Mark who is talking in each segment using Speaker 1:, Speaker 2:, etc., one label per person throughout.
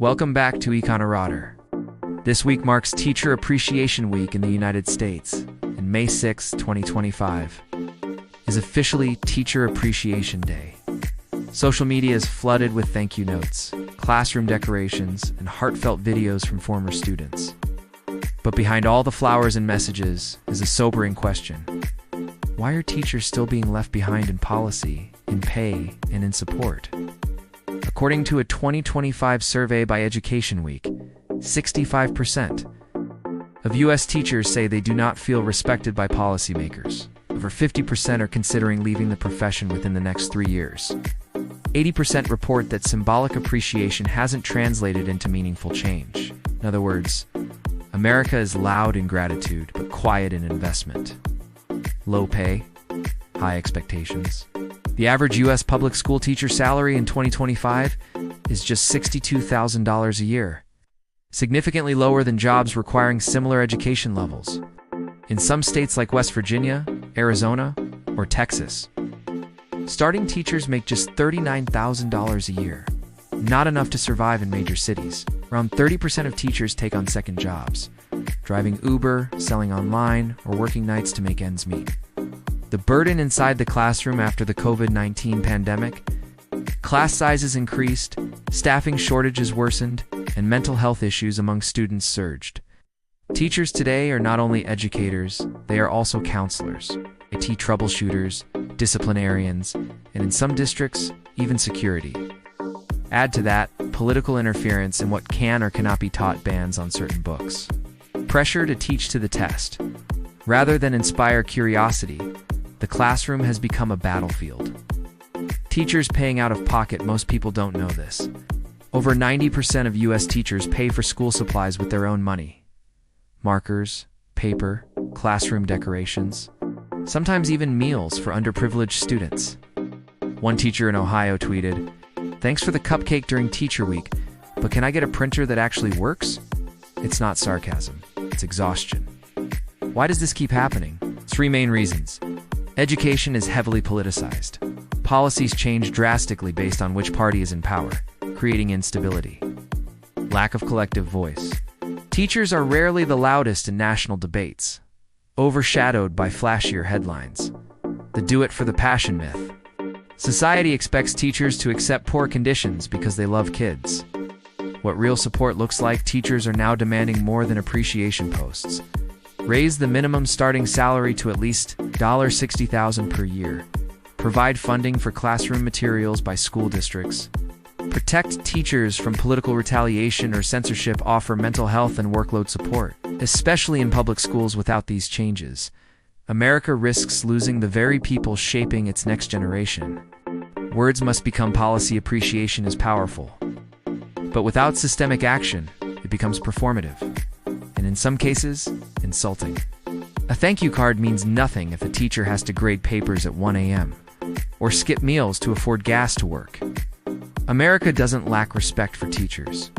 Speaker 1: Welcome back to Econorodder. This week marks Teacher Appreciation Week in the United States, and May 6, 2025, is officially Teacher Appreciation Day. Social media is flooded with thank you notes, classroom decorations, and heartfelt videos from former students. But behind all the flowers and messages is a sobering question. Why are teachers still being left behind in policy, in pay, and in support? According to a 2025 survey by Education Week, 65% of U.S. teachers say they do not feel respected by policymakers. Over 50% are considering leaving the profession within the next 3 years. 80% report that symbolic appreciation hasn't translated into meaningful change. In other words, America is loud in gratitude, but quiet in investment. Low pay, high expectations. The average U.S. public school teacher salary in 2025 is just $62,000 a year, significantly lower than jobs requiring similar education levels in some states like West Virginia, Arizona, or Texas. Starting teachers make just $39,000 a year, not enough to survive in major cities. Around 30% of teachers take on second jobs, driving Uber, selling online, or working nights to make ends meet. The burden inside the classroom after the COVID-19 pandemic, class sizes increased, staffing shortages worsened, and mental health issues among students surged. Teachers today are not only educators, they are also counselors, IT troubleshooters, disciplinarians, and in some districts, even security. Add to that political interference and what can or cannot be taught bans on certain books. Pressure to teach to the test. Rather than inspire curiosity, the classroom has become a battlefield. Teachers paying out of pocket. Most people don't know this. Over 90% of U.S. teachers pay for school supplies with their own money. Markers, paper, classroom decorations, sometimes even meals for underprivileged students. One teacher in Ohio tweeted, "Thanks for the cupcake during Teacher Week, but can I get a printer that actually works?" It's not sarcasm, it's exhaustion. Why does this keep happening? 3 main reasons. Education is heavily politicized. Policies change drastically based on which party is in power, creating instability. Lack of collective voice. Teachers are rarely the loudest in national debates, overshadowed by flashier headlines. The do it for the passion myth. Society expects teachers to accept poor conditions because they love kids. What real support looks like, teachers are now demanding more than appreciation posts. Raise the minimum starting salary to at least $60,000 per year. Provide funding for classroom materials by school districts. Protect teachers from political retaliation or censorship. Offer mental health and workload support. Especially in public schools, without these changes, America risks losing the very people shaping its next generation. Words must become policy. Appreciation is powerful, but without systemic action, it becomes performative, and in some cases, insulting. A thank you card means nothing if a teacher has to grade papers at 1 a.m. or skip meals to afford gas to work. America doesn't lack respect for teachers.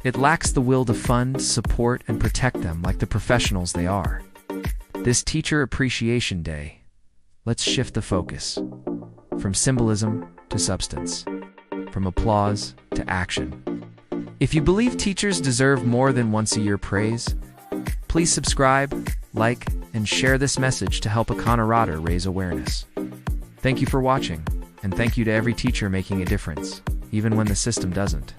Speaker 1: It lacks the will to fund, support, and protect them like the professionals they are. This Teacher Appreciation Day, let's shift the focus from symbolism to substance, from applause to action. If you believe teachers deserve more than once a year praise, please subscribe, like, and share this message to help Econorodder raise awareness. Thank you for watching, and thank you to every teacher making a difference, even when the system doesn't.